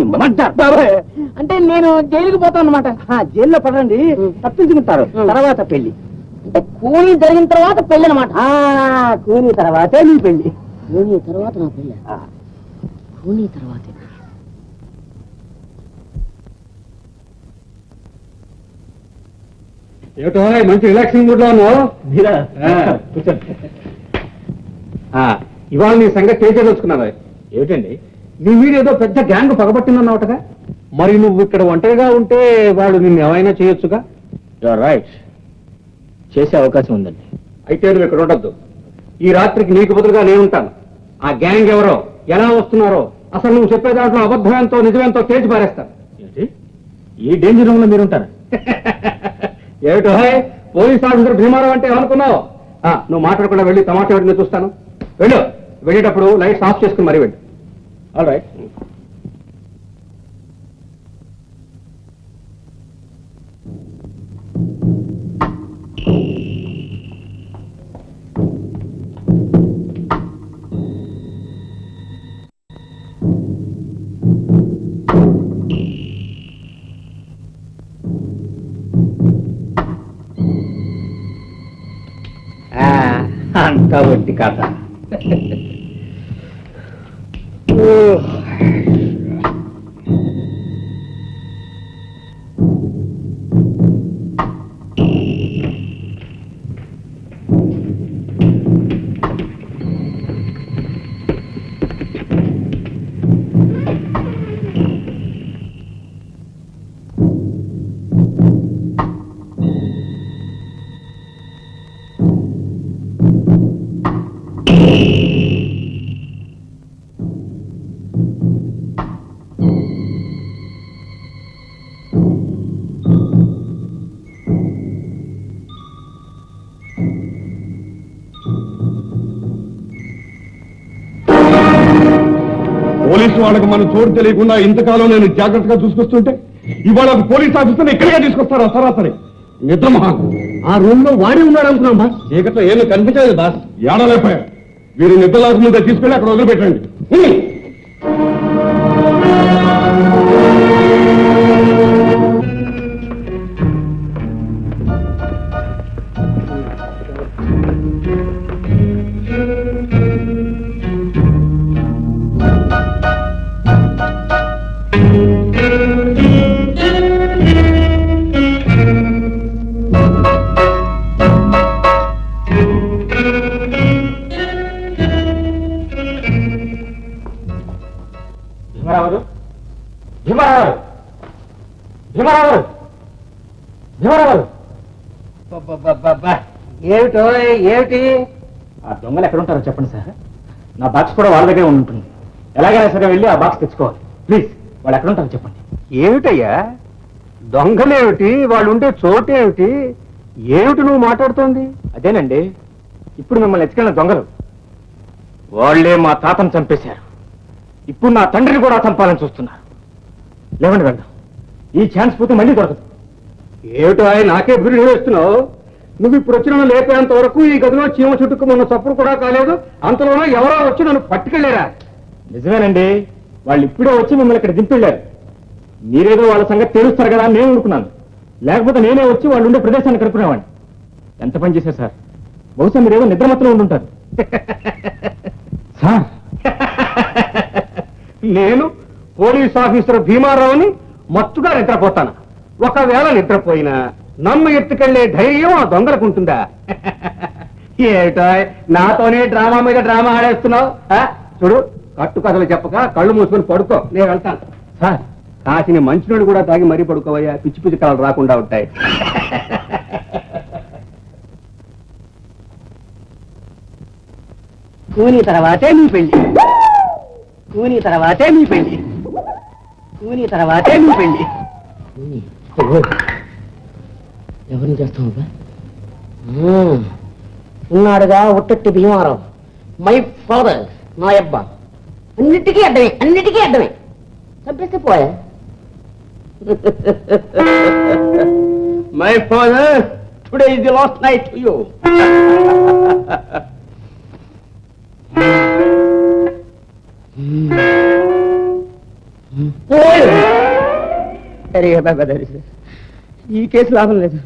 అంటే నేను జైలుకి పోతాను అనమాట. జైల్లో పడండి, తప్పించుకుంటారు. తర్వాత పెళ్లి. అంటే కూలీ జరిగిన తర్వాత పెళ్లి అనమాట. కూలీ తర్వాతే నీ పెళ్లి. కూలీ తర్వాత నా పెళ్లి. కూలీ తర్వాతే. ఏమిటో మంచి రిలాక్సింగ్ మూడ్ లో ఉన్నావు. ఇవాళ నీ సంగతి చేసేదొచ్చుకున్నావా? ఏమిటండి, నీ మీద ఏదో పెద్ద గ్యాంగ్ పగబట్టిందన్నావుటగా. మరి నువ్వు ఇక్కడ ఒంటరిగా ఉంటే వాడు నిన్ను ఏమైనా చేయొచ్చుగా. రైట్, చేసే అవకాశం ఉందండి. అయితే నువ్వు ఇక్కడ ఉండద్దు. ఈ రాత్రికి నీకు బదులుగా నేనుంటాను. ఆ గ్యాంగ్ ఎవరో, ఎలా వస్తున్నారో, అసలు నువ్వు చెప్పే దాంట్లో అబద్ధమేంతో నిజమేంతో తేల్చి పారేస్తాను. ఏంటి, ఈ డేంజర్ రూమ్ లో మీరుంటారా? ఏమిటో పోలీస్ ఆఫీసర్ భీమారావు అంటే ఏమనుకున్నావు? నువ్వు మాట్లాడకుండా వెళ్ళి టమాటో వెంటనే చూస్తాను. వెళ్ళు, వెళ్ళేటప్పుడు లైట్స్ ఆఫ్ చేసుకుని మరీ వెళ్ళు. All right. అంతా వట్టి కథ. పోలీసు వాళ్ళకి మన చోటు తెలియకుండా ఇంతకాలం నేను జాగ్రత్తగా చూసుకొస్తుంటే ఇవాళ ఒక పోలీస్ ఆఫీసర్ ఇక్కడికే తీసుకొస్తారా సరాసరి నిద్ర మహాకు. ఆ రూమ్ లో వాడే ఉన్నాడు అనుకున్నాం బాస్. చీకట్లో ఏమీ కనిపించలేదు బాస్. ఏడలేకపోయారు. వీరు నిద్ర లేకుండా తీసుకెళ్ళి అక్కడ వదిలిపెట్టండి. భీమరావు భీమరావు భీమరావు భీమరావు ఏమిటో ఏమిటి? ఆ దొంగలు ఎక్కడ ఉంటారో చెప్పండి సార్. నా బాక్స్ కూడా వాళ్ళ దగ్గరే ఉంటుంది. ఎలాగైనా సరే వెళ్ళి ఆ బాక్స్ తెచ్చుకోవాలి. ప్లీజ్ వాళ్ళు ఎక్కడ ఉంటారో చెప్పండి. ఏమిటయ్యా దొంగలేమిటి, వాళ్ళు ఉండే చోటేమిటి, ఏమిటి నువ్వు మాట్లాడుతోంది? అదేనండి, ఇప్పుడు మిమ్మల్ని ఎత్తుకెళ్ళిన దొంగలు వాళ్లే మా తాతను చంపేశారు. ఇప్పుడు నా తండ్రిని కూడా చంపాలని చూస్తున్నారు. లేవండి వెళ్దాం. ఈ ఛాన్స్ పోతే మళ్ళీ దొరకదు. ఏమిటో నాకే బిరుడు వేస్తున్నావు. నువ్వు ఇప్పుడు వచ్చిన లేపేంత వరకు ఈ గదిలో చీమ చుట్టుకు మొన్న చప్పుడు కూడా కాలేదు. అంతలోనూ ఎవరో వచ్చి నన్ను పట్టుకెళ్ళారా? నిజమేనండి, వాళ్ళు ఇప్పుడే వచ్చి మిమ్మల్ని ఇక్కడ దింపెళ్ళారు. మీరేదో వాళ్ళ సంగతి తెలుస్తారు కదా అని నేను అనుకున్నాను. లేకపోతే నేనే వచ్చి వాళ్ళు ఉండే ప్రదేశాన్ని కనుక్కునేవాడిని. ఎంత పని చేశారు సార్. బహుశా మీరేదో నిద్రమత్తులో ఉండుంటారు. సార్ నేను పోలీస్ ఆఫీసర్ భీమారావుని మత్తుగా నిద్రపోతాను. ఒకవేళ నిద్రపోయినా నన్ను ఎత్తుకెళ్లే ధైర్యం ఆ దొంగలకు ఉంటుందా? ఏటో నాతోనే డ్రామా మీద డ్రామా ఆడేస్తున్నావు. చూడు, కట్టు కథలు చెప్పక కళ్ళు మూసుకొని పడుకో, నేను వెళ్తాను. సార్ కాసిన మంచినీళ్ళు కూడా తాగి మరీ పడుకోవయ్యా, పిచ్చి పిచ్చి కళలు రాకుండా ఉంటాయి. కూని తర్వాతే నీ పెళ్లి, కూని తర్వాతే నీ పెళ్లి, కూని తర్వాతే నీ పెళ్లి. ఎవరిని చేస్తావు? ఉన్నాడుగా ఉట్టట్టి భీమారావు, మై ఫాదర్, నా అబ్బా. అన్నిటికీ అడ్డమే, అన్నిటికీ అడ్డమే. చంపేస్తే పోయా. My father, today is the last night to you. ఈ కేసు లాభం లేదు.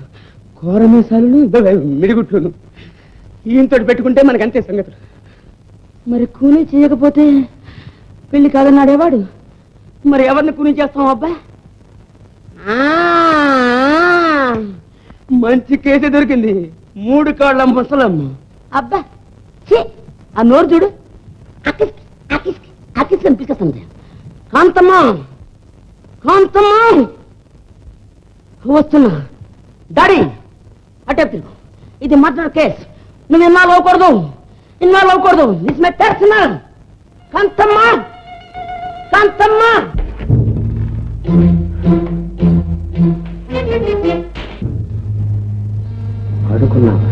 కోరమీసాలు మిడిగుట్లును ఈయంతో పెట్టుకుంటే మనకి అంతే సంగతులు. మరి కూనీ చేయకపోతే పెళ్లి కాదన్నాడేవాడు. మరి ఎవరిని కూనీ చేస్తాం అబ్బా? మంచి కేసే దొరికింది. 3 కాళ్ళ ముసలం. అబ్బా ఆ నోరు చూడు, కనిపిస్తుంది. కాంతమ్మా, కాంతమ్మా వస్తున్నా. డాడీ అటే తిరుగు. ఇది మర్డర్ కేసు. నువ్వు ఇన్నాళ్ళు అవ్వకూడదు, ఇన్నాళ్ళు అవ్వకూడదు. This my personal. Kanthamma, Kanthamma. అడుకున్నావా?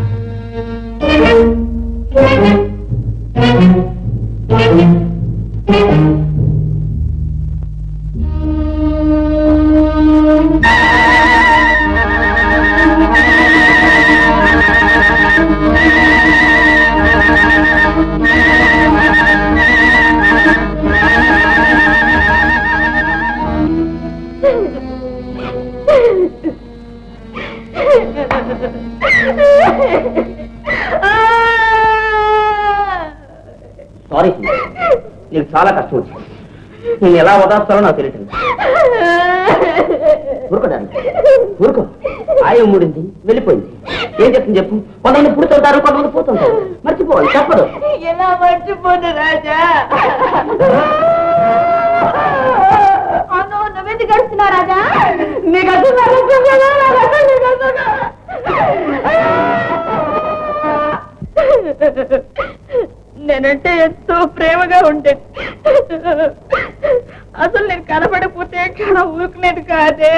చాలా కష్టం వచ్చింది. నేను ఎలా వదాస్తానో నాకు తెలియటం. ఊరుకోడానికి ఊరుకో. ఆయం మూడింది, వెళ్ళిపోయింది. ఏం చెప్తుంది చెప్పు. కొంతమంది పుడుతుంటారు, కొంతమంది పోతుంటారు. మర్చిపోవాలి, తప్పదు. ఎలా మర్చిపోను రాజా? నువ్వెందుకు గడుస్తున్నావు రాజా? నీకు నేనంటే ఎంతో ప్రేమగా ఉండేది. అసలు నేను కనపడకపోతే క్షణం ఊరుకునేది కాదే.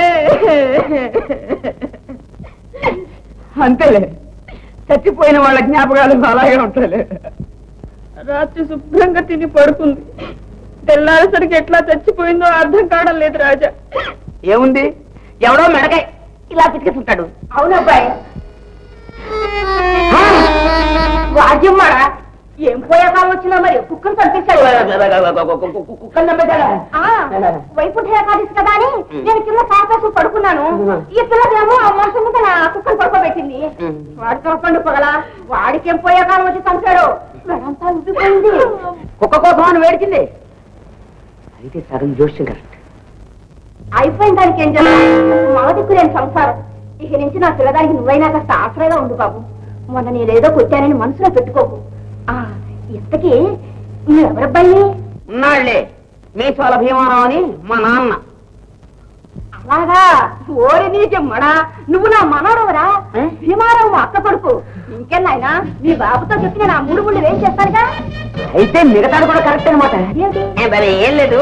అంతేలే, చచ్చిపోయిన వాళ్ళ జ్ఞాపకాలు అలాగే ఉంటాయి. రాత్రి శుభ్రంగా తిని పడుకుంది. తెల్లారేసరికి ఎట్లా చచ్చిపోయిందో అర్థం కావడం లేదు రాజా. ఏముంది, ఎవడో మెడకాయ ఇలా పితికేస్తుంటాడు. అవునబ్బాయి, రాజ్యమ్మాడా ఏం పోయే కాలం వచ్చినా మరి కుక్కను చంపేశాడు. కుక్కలు నమ్మేశాడా? వైకుంఠ ఏకాదశి కదా అని నేను కింద కాపేసి పడుకున్నాను. ఈ పిల్లదేమో ఆ మనుషుల మీద నా కుక్కను పడుకోబెట్టింది. వాడి తోపండు పగల వాడికేం పోయే కాలం వచ్చి చంపాడు. మెడంతా ఉబ్బిపోయింది. కుక్క కోసం అని వేడిచింది. అయితే సగం జోష్యం కరెక్ట్. అయిపోయిన దానికి ఏం చేస్తాను? మగదిక్కు నేను సంసారం. ఇక నుంచి నా పిల్లదానికి నువ్వైనా కాస్త ఆశ్రయంగా ఉండు బాబు. మొన్న నేనేదో కొట్టానని మనసులో పెట్టుకోకు. ఇంతకీ నువ్వెవరబ్బాయి? ఉన్నాళ్లే, మీసాల భీమారావు అని మా నాన్న. అలాగా? ఓరి నీకెమ్మడా, నువ్వు నా మనవడవరా? భీమారావు అక్క కొడుకు. ఇంకెన్నాయనా నీ బాబుతో చెప్పి నేను ఆ 3 ముళ్ళు ఏం చేస్తానుగా. అయితే మిగతాడు కూడా కరెక్ట్ అనమాట. ఏం లేదు,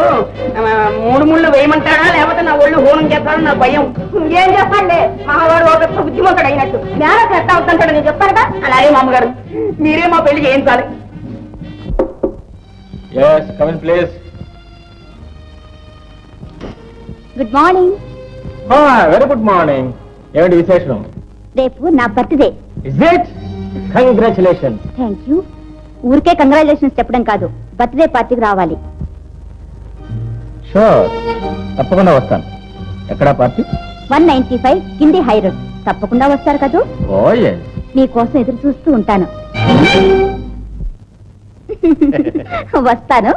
3 ముళ్ళు వేయమంటాడా లేకపోతే నా ఒళ్ళు హోనం చేస్తాడు నా భయం. ఏం చెప్పండి, మహావాడు ఒక బుద్ధిమంతుడు అయినట్టు జ్ఞానం ఎట్లా అవుతుంటాడు నేను చెప్తానుగా. అలాగే మామగారు, మీరే మా పెళ్లి చేయించాలి. Please. Good morning. Very good morning. ఏమిటి విశేషం? రేపు నా birthday. Is it? Congratulation. Thank you. ఊరికే కంగ్రాచులేషన్స్ చెప్పడం కాదు, బర్త్డే పార్టీకి రావాలి. షూర్, తప్పకుండా వస్తాను. ఎక్కడా పార్టీ? 195 కింది హై రోడ్. తప్పకుండా వస్తారు కదూ? ఓ yes. మీకోసం ఎదురు చూస్తూ ఉంటాను. వస్తాను.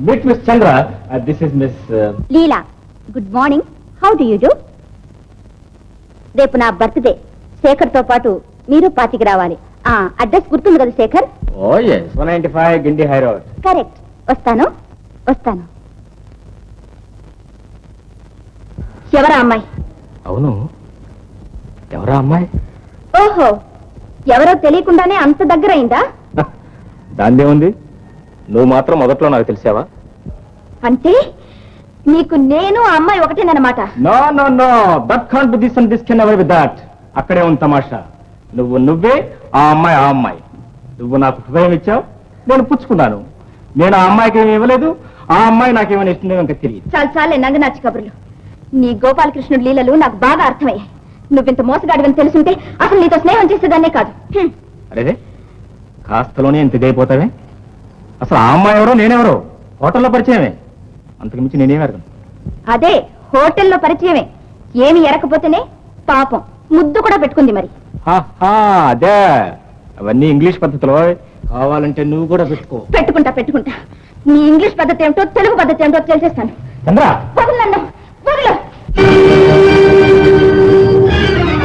Meet Miss Chandra. This is Miss Leela. Good morning. How do you do? రేపు నా బర్త్డే. శేఖర్ తో పాటు మీరు పార్టీకి రావాలి. అడ్రస్ గుర్తుంది కదా Shekhar? Oh yes, 195 Guindy high road. Correct. వస్తాను. ఎవరా అమ్మాయి? అవును, ఎవరా అమ్మాయి? ఓహో, ఎవరో తెలియకుండానే అంత దగ్గర అయిందా? దాందే ఉంది, నువ్వు మాత్రం మొదట్లో నాకు తెలిసావా? అంటే నీకు నేను ఆ అమ్మాయి ఒకటేనమాట? No no no, that can't be this and this can never be that. అక్కడే ఉంది తమాషా. నువ్వే, ఆ అమ్మాయి. నువ్వు నాకు హృదయం ఇచ్చావు, నేను పుచ్చుకున్నాను. నేను ఆ అమ్మాయికి ఏమి ఇవ్వలేదు, ఆ అమ్మాయి నాకేమైనా ఇస్తుందో ఇంకా తెలియదు. చాలే నంగనాచి కబుర్లు. నీ గోపాలకృష్ణుడి లీలలు నాకు బాగా అర్థమయ్యాయి. నువ్వింత మోసగాడివని తెలుసుంటే అసలు నీతో స్నేహం చేసేదాన్నే కాదు. అరే, కాస్తలోనే ఇంత ఇదైపోతావే. అసలు ఆ అమ్మాయి ఎవరో నేనెవరో హోటల్లో పరిచయమే, అంతకుమించి నేనేమి అడగను. అదే హోటల్లో పరిచయమే. ఏమి ఎరకపోతేనే పాపం ముద్దు కూడా పెట్టుకుంది మరి. అదే, అవన్నీ ఇంగ్లీష్ పద్ధతిలో. కావాలంటే నువ్వు కూడా పెట్టుకుంటా. నీ ఇంగ్లీష్ పద్ధతి ఏమిటో తెలుగు పద్ధతి ఏమిటో తెలిసేస్తాను. వదలు నన్ను, వదలు.